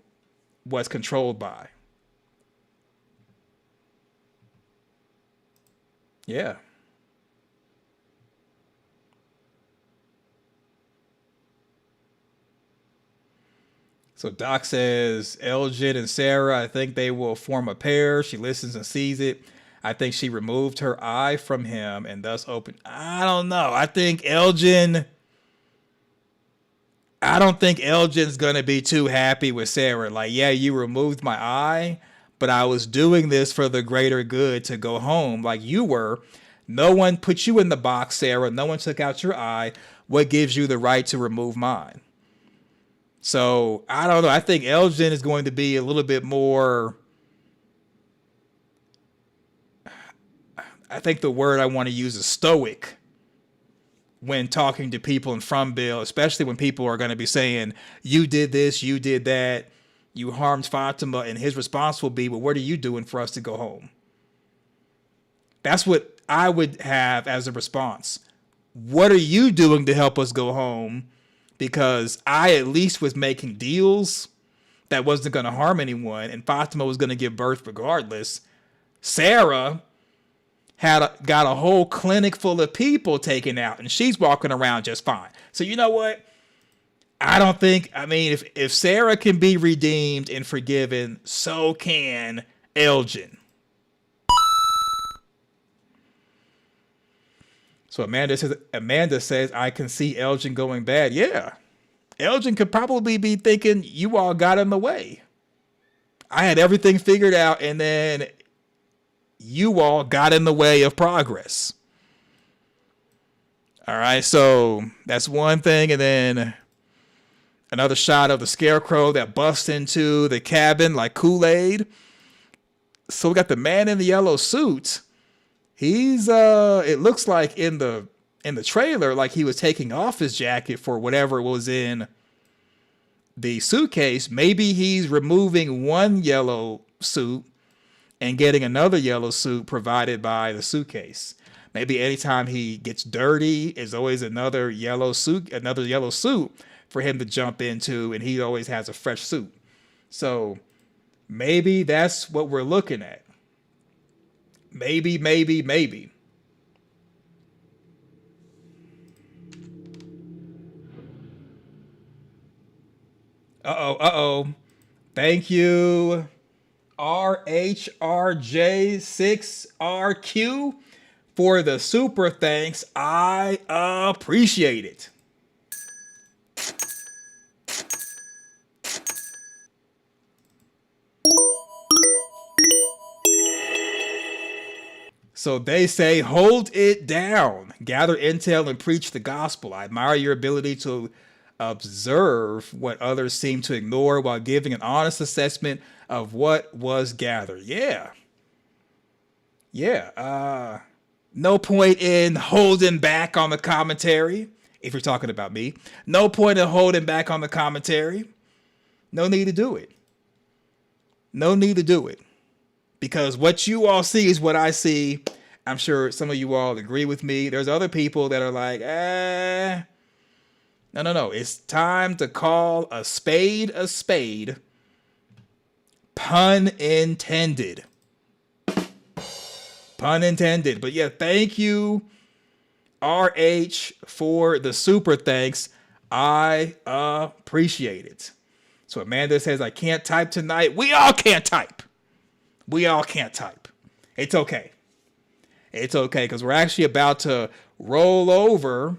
was controlled by. Yeah. So Doc says, Elgin and Sara, I think they will form a pair. She listens and sees it. I think she removed her eye from him and thus opened. I don't know. I don't think Elgin's going to be too happy with Sara. Like, yeah, you removed my eye, but I was doing this for the greater good to go home like you were. No one put you in the box, Sara. No one took out your eye. What gives you the right to remove mine? So, I don't know. I think Elgin is going to be a little bit more... I think the word I want to use is stoic when talking to people in Fromville, especially when people are going to be saying, you did this, you did that, you harmed Fatima, and his response will be, well, what are you doing for us to go home? That's what I would have as a response. What are you doing to help us go home? Because I at least was making deals that wasn't going to harm anyone, and Fatima was going to give birth regardless. Sara got a whole clinic full of people taken out, and she's walking around just fine. So you know what? If Sara can be redeemed and forgiven, so can Elgin. So Amanda says, I can see Elgin going bad. Yeah. Elgin could probably be thinking you all got in the way. I had everything figured out, and then you all got in the way of progress. All right, so that's one thing. And then another shot of the Scarecrow that busts into the cabin like Kool-Aid. So we got the man in the yellow suit. He's it looks like in the trailer like he was taking off his jacket for whatever was in the suitcase. Maybe he's removing one yellow suit and getting another yellow suit provided by the suitcase. Maybe anytime he gets dirty, is always another yellow suit for him to jump into, and he always has a fresh suit. So maybe that's what we're looking at. Maybe. Uh-oh. Thank you, RHRJ6RQ, for the super thanks. I appreciate it. So they say, hold it down, gather intel and preach the gospel. I admire your ability to observe what others seem to ignore while giving an honest assessment of what was gathered. Yeah. No point in holding back on the commentary. If you're talking about me, no point in holding back on the commentary. No need to do it. Because what you all see is what I see. I'm sure some of you all agree with me. There's other people that are like, no. It's time to call a spade a spade. Pun intended. But yeah, thank you, RH, for the super thanks. I appreciate it. So Amanda says, I can't type tonight. We all can't type. It's okay, because we're actually about to roll over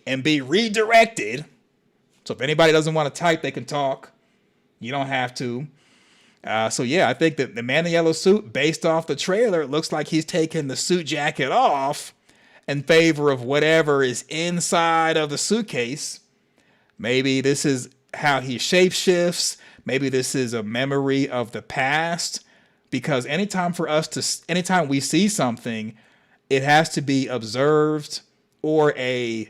and be redirected. So if anybody doesn't want to type, they can talk. You don't have to. So yeah, I think that the man in the yellow suit, based off the trailer, it looks like he's taking the suit jacket off in favor of whatever is inside of the suitcase. Maybe this is how he shapeshifts. Maybe this is a memory of the past. Because anytime we see something, it has to be observed, or a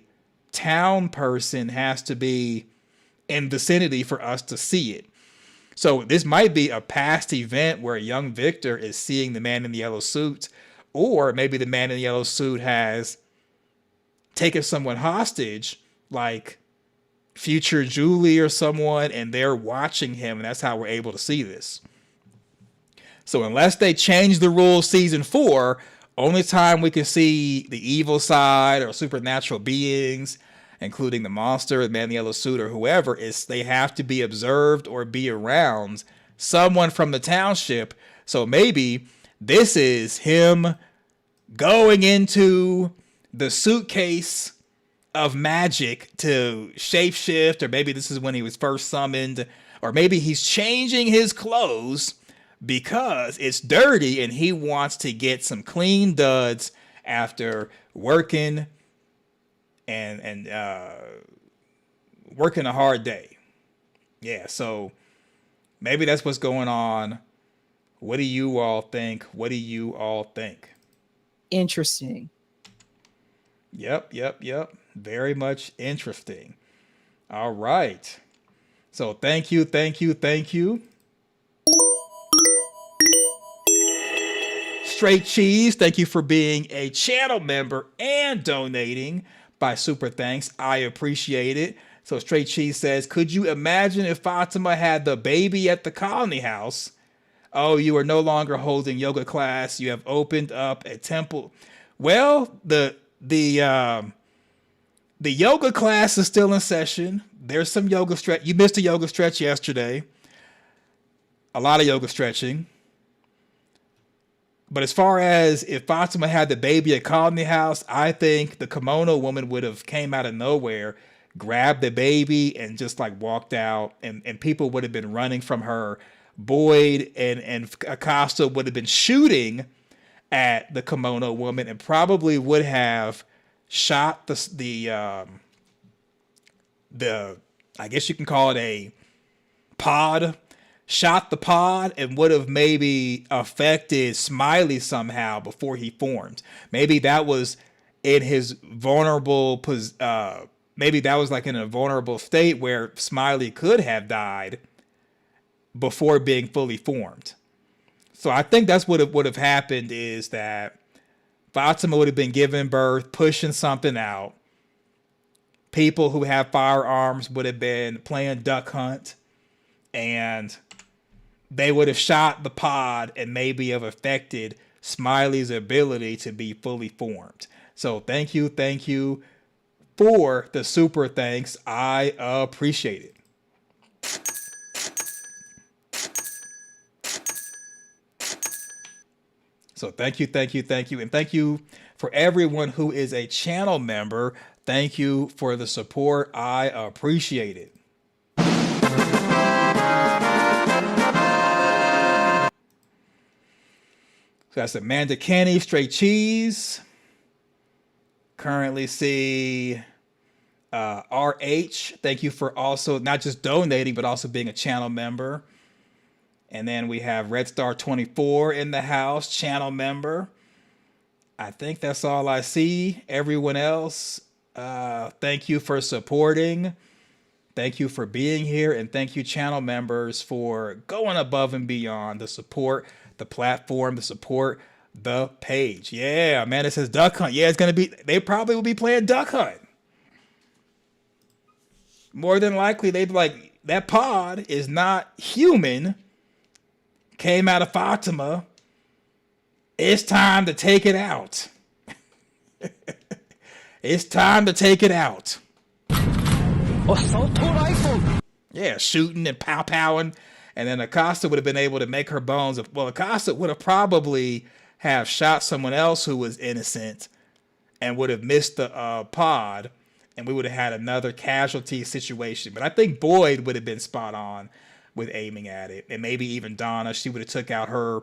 town person has to be in vicinity for us to see it. So this might be a past event where young Victor is seeing the man in the yellow suit, or maybe the man in the yellow suit has taken someone hostage, like future Julie or someone, and they're watching him, and that's how we're able to see this. So unless they change the rules season 4, only time we can see the evil side or supernatural beings, including the monster, the man in the yellow suit, or whoever, is they have to be observed or be around someone from the township. So maybe this is him going into the suitcase of magic to shapeshift, or maybe this is when he was first summoned, or maybe he's changing his clothes because it's dirty and he wants to get some clean duds after working and working a hard day. Yeah, so maybe that's what's going on. What do you all think? Interesting. Yep. Very much interesting. All right. So thank you. Straight Cheese, thank you for being a channel member and donating by super thanks. I appreciate it. So Straight Cheese says, could you imagine if Fatima had the baby at the colony house? Oh, you are no longer holding yoga class. You have opened up a temple. Well, the yoga class is still in session. There's some yoga stretch. You missed a yoga stretch yesterday. A lot of yoga stretching. But as far as if Fatima had the baby at Colony House, I think the kimono woman would have came out of nowhere, grabbed the baby, and just like walked out, and people would have been running from her. Boyd and Acosta would have been shooting at the kimono woman and probably would have shot the I guess you can call it a pod, shot the pod, and would have maybe affected Smiley somehow before he formed. Maybe that was in his vulnerable maybe that was like in a vulnerable state where Smiley could have died before being fully formed. So I think that's what would have happened, is that Fatima would have been giving birth, pushing something out. People who have firearms would have been playing duck hunt, and they would have shot the pod and maybe have affected Smiley's ability to be fully formed. So thank you for the super thanks. I appreciate it. So thank you. And thank you for everyone who is a channel member. Thank you for the support. I appreciate it. So that's Amanda Kenny, Straight Cheese. Currently see RH. Thank you for also not just donating, but also being a channel member. And then we have Red Star 24 in the house, channel member. I think that's all I see. Everyone else, thank you for supporting. Thank you for being here. And thank you, channel members, for going above and beyond to support the platform, to support the page. Yeah, Amanda says Duck Hunt. Yeah, it's going to be, they probably will be playing Duck Hunt. More than likely, they'd be like, that pod is not human. Came out of Fatima. It's time to take it out. It's time to take it out. Yeah, shooting and pow-powing. And then Acosta would have been able to make her bones. Well, Acosta would have probably have shot someone else who was innocent and would have missed the pod. And we would have had another casualty situation. But I think Boyd would have been spot on with aiming at it. And maybe even Donna, she would have took out her,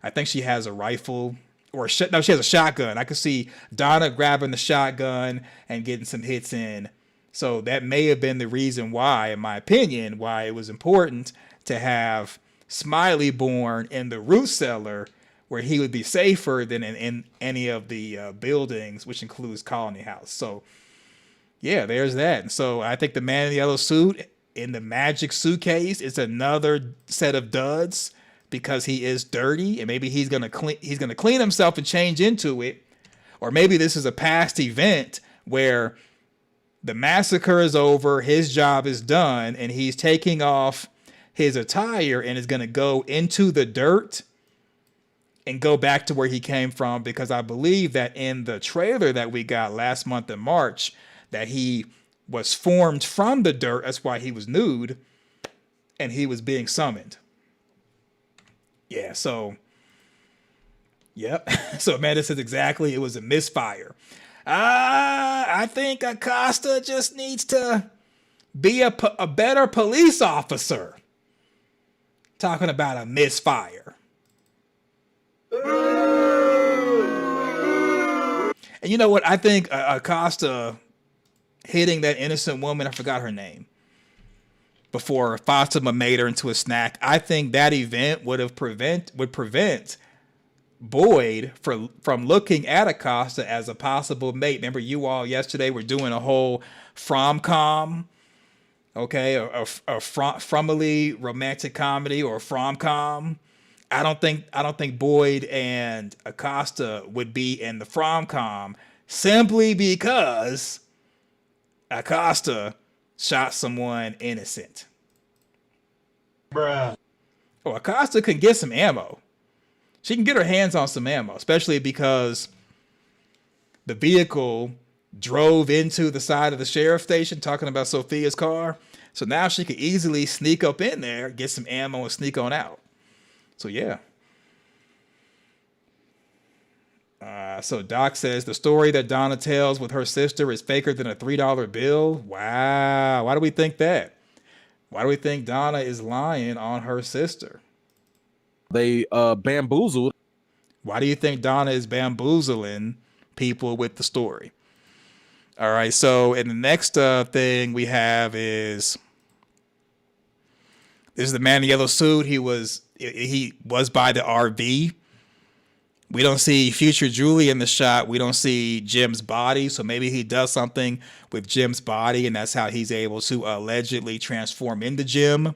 I think she has a rifle, or no, she has a shotgun. I could see Donna grabbing the shotgun and getting some hits in. So that may have been the reason why, in my opinion, why it was important to have Smiley born in the root cellar, where he would be safer than in any of the buildings, which includes Colony House. So yeah, there's that. And so I think the man in the yellow suit in the magic suitcase is another set of duds, because he is dirty, and maybe he's gonna clean himself and change into it. Or maybe this is a past event where the massacre is over, his job is done, and he's taking off his attire and is gonna go into the dirt and go back to where he came from, because I believe that in the trailer that we got last month in March, that he was formed from the dirt. That's why he was nude and he was being summoned. Yeah, so, yep. So Amanda says exactly, it was a misfire. I think Acosta just needs to be a better police officer. Talking about a misfire. And you know what? I think Acosta hitting that innocent woman, I forgot her name, before Fatima made her into a snack. I think that event would prevent Boyd from looking at Acosta as a possible mate. Remember, you all yesterday were doing a whole from-com, okay, a fromily romantic comedy, or from-com. I don't think Boyd and Acosta would be in the from-com simply because Acosta shot someone innocent. Bruh. Oh, Acosta can get some ammo. She can get her hands on some ammo, especially because the vehicle drove into the side of the sheriff's station, talking about Sophia's car. So now she could easily sneak up in there, get some ammo, and sneak on out. So yeah. So Doc says the story that Donna tells with her sister is faker than a $3 bill. Wow. Why do we think that? Why do we think Donna is lying on her sister? They bamboozled. Why do you think Donna is bamboozling people with the story? All right. So, and the next thing we have is this is the man in the yellow suit. He was by the RV. We don't see future Julie in the shot. We don't see Jim's body. So maybe he does something with Jim's body, and that's how he's able to allegedly transform into Jim.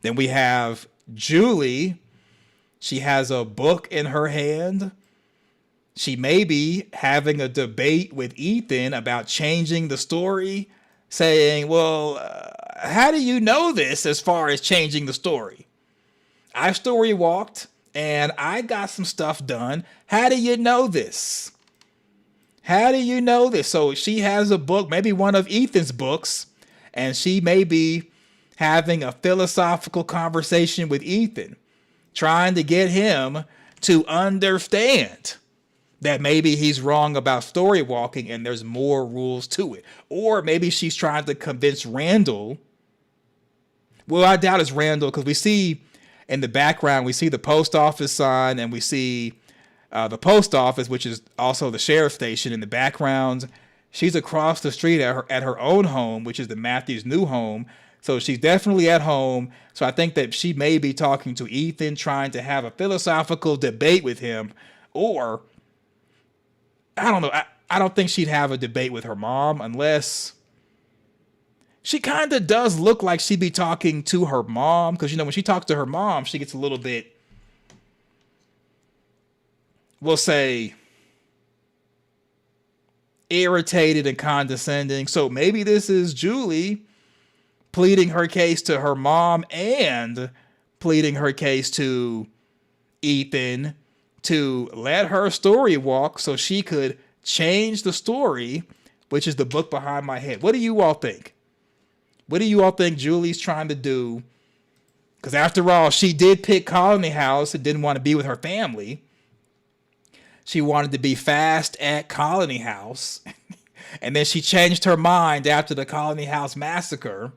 Then we have Julie. She has a book in her hand. She may be having a debate with Ethan about changing the story, saying, well, how do you know this as far as changing the story? I story walked and I got some stuff done. How do you know this? How do you know this? So she has a book, maybe one of Ethan's books, and she may be having a philosophical conversation with Ethan, trying to get him to understand that maybe he's wrong about story walking and there's more rules to it. Or maybe she's trying to convince Randall. Well, I doubt it's Randall, because we see in the background, we see the post office sign, and we see the post office, which is also the sheriff's station in the background. She's across the street at her own home, which is the Matthews' new home. So she's definitely at home. So I think that she may be talking to Ethan, trying to have a philosophical debate with him. Or, I don't know. I don't think she'd have a debate with her mom, unless she kind of does look like she'd be talking to her mom. Because, you know, when she talks to her mom, she gets a little bit, we'll say, irritated and condescending. So maybe this is Julie pleading her case to her mom and pleading her case to Ethan to let her story walk so she could change the story, which is the book behind my head. What do you all think? What do you all think Julie's trying to do? Because after all, she did pick Colony House and didn't want to be with her family. She wanted to be fast at Colony House. And then she changed her mind after the Colony House massacre.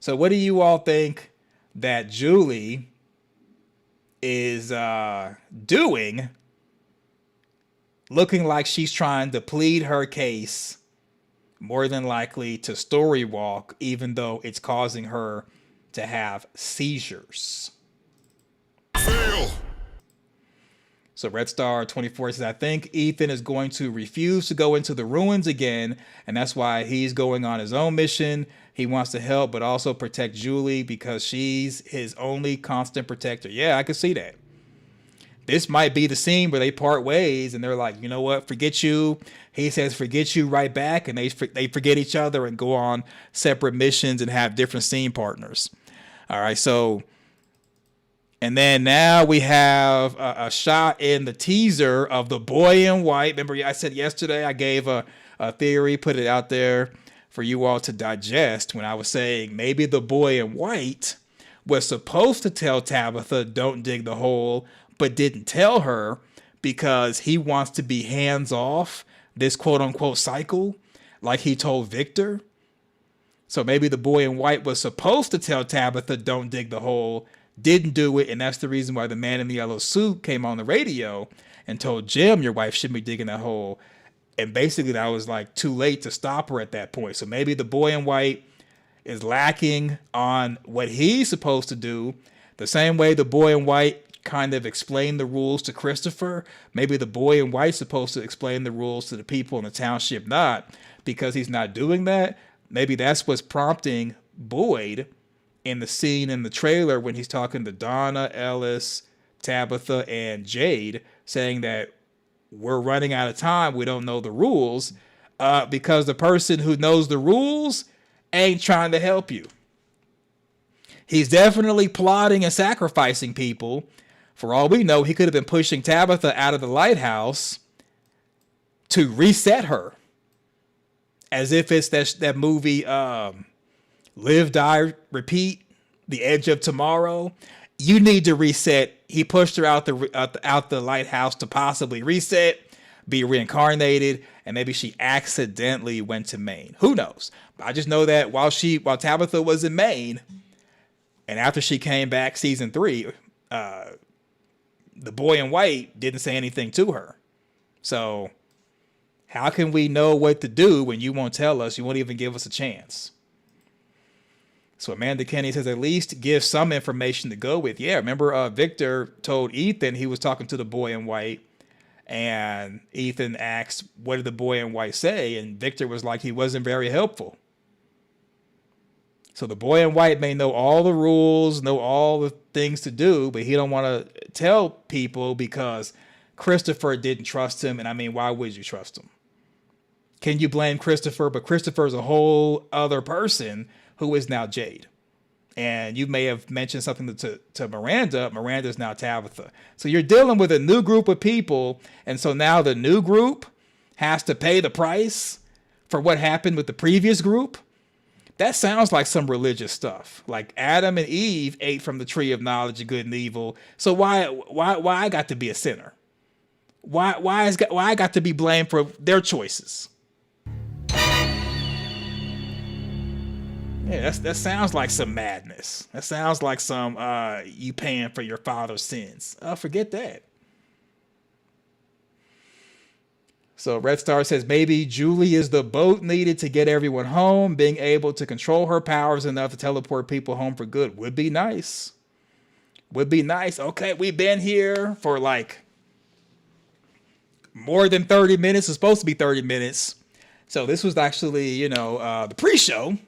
So what do you all think that Julie is doing, looking like she's trying to plead her case, more than likely to story walk, even though it's causing her to have seizures? Fail. So Red Star 24 says, I think Ethan is going to refuse to go into the ruins again, and that's why he's going on his own mission. He wants to help, but also protect Julie because she's his only constant protector. Yeah, I could see that. This might be the scene where they part ways and they're like, you know what, forget you. He says, forget you right back. And they forget each other and go on separate missions and have different scene partners. All right. So, and then now we have a shot in the teaser of the boy in white. Remember, I said yesterday, I gave a theory, put it out there for you all to digest when I was saying maybe the boy in white was supposed to tell Tabitha, don't dig the hole, but didn't tell her because he wants to be hands off this quote unquote cycle, like he told Victor. So maybe the boy in white was supposed to tell Tabitha, don't dig the hole, didn't do it. And that's the reason why the man in the yellow suit came on the radio and told Jim, your wife shouldn't be digging that hole. And basically that was like too late to stop her at that point. So maybe the boy in white is lacking on what he's supposed to do. The same way the boy in white kind of explained the rules to Christopher, maybe the boy in white's supposed to explain the rules to the people in the township not, because he's not doing that. Maybe that's what's prompting Boyd in the scene in the trailer when he's talking to Donna, Ellis, Tabitha, and Jade, saying that we're running out of time, we don't know the rules, because the person who knows the rules ain't trying to help you. He's definitely plotting and sacrificing people. For all we know, he could have been pushing Tabitha out of the lighthouse to reset her. As if it's that movie, Live, Die, Repeat, The Edge of Tomorrow. You need to reset. He pushed her out the lighthouse to possibly reset, be reincarnated, and maybe she accidentally went to Maine. Who knows? But I just know that while Tabitha was in Maine, and after she came back season 3, the boy in white didn't say anything to her. So how can we know what to do when you won't tell us? You won't even give us a chance. So Amanda Kenny says, at least give some information to go with. Yeah, remember Victor told Ethan he was talking to the boy in white, and Ethan asked, what did the boy in white say? And Victor was like, he wasn't very helpful. So the boy in white may know all the rules, know all the things to do, but he don't want to tell people because Christopher didn't trust him. And I mean, why would you trust him? Can you blame Christopher? But Christopher's a whole other person who is now Jade. And you may have mentioned something to Miranda. Miranda's now Tabitha. So you're dealing with a new group of people. And so now the new group has to pay the price for what happened with the previous group. That sounds like some religious stuff. Like Adam and Eve ate from the tree of knowledge of good and evil. So why I got to be a sinner? Why I got to be blamed for their choices? Yeah, that sounds like some madness. That sounds like some you paying for your father's sins. Forget that. So Red Star says, maybe Julie is the boat needed to get everyone home. Being able to control her powers enough to teleport people home for good would be nice. Would be nice. Okay, we've been here for like more than 30 minutes. It's supposed to be 30 minutes. So this was actually, the pre-show.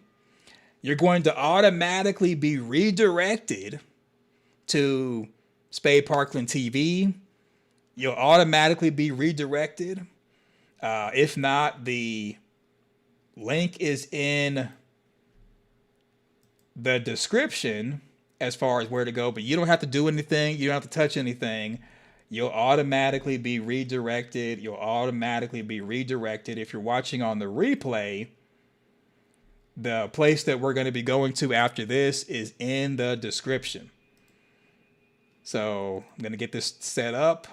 You're going to automatically be redirected to Spade Parkland TV. You'll automatically be redirected. If not, the link is in the description as far as where to go, but you don't have to do anything. You don't have to touch anything. You'll automatically be redirected. You'll automatically be redirected. If you're watching on the replay, the place that we're going to be going to after this is in the description. So I'm going to get this set up.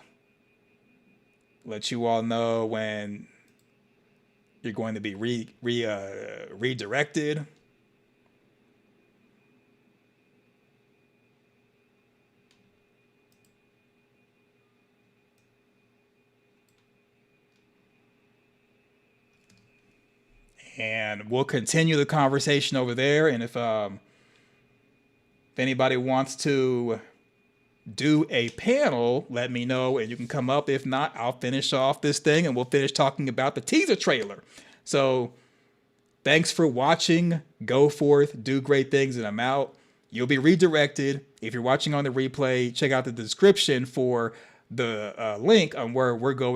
Let you all know when you're going to be redirected. And we'll continue the conversation over there. And if anybody wants to do a panel, let me know and you can come up. If not, I'll finish off this thing and we'll finish talking about the teaser trailer. So thanks for watching. Go forth, do great things, and I'm out. You'll be redirected. If you're watching on the replay, check out the description for the link on where we're going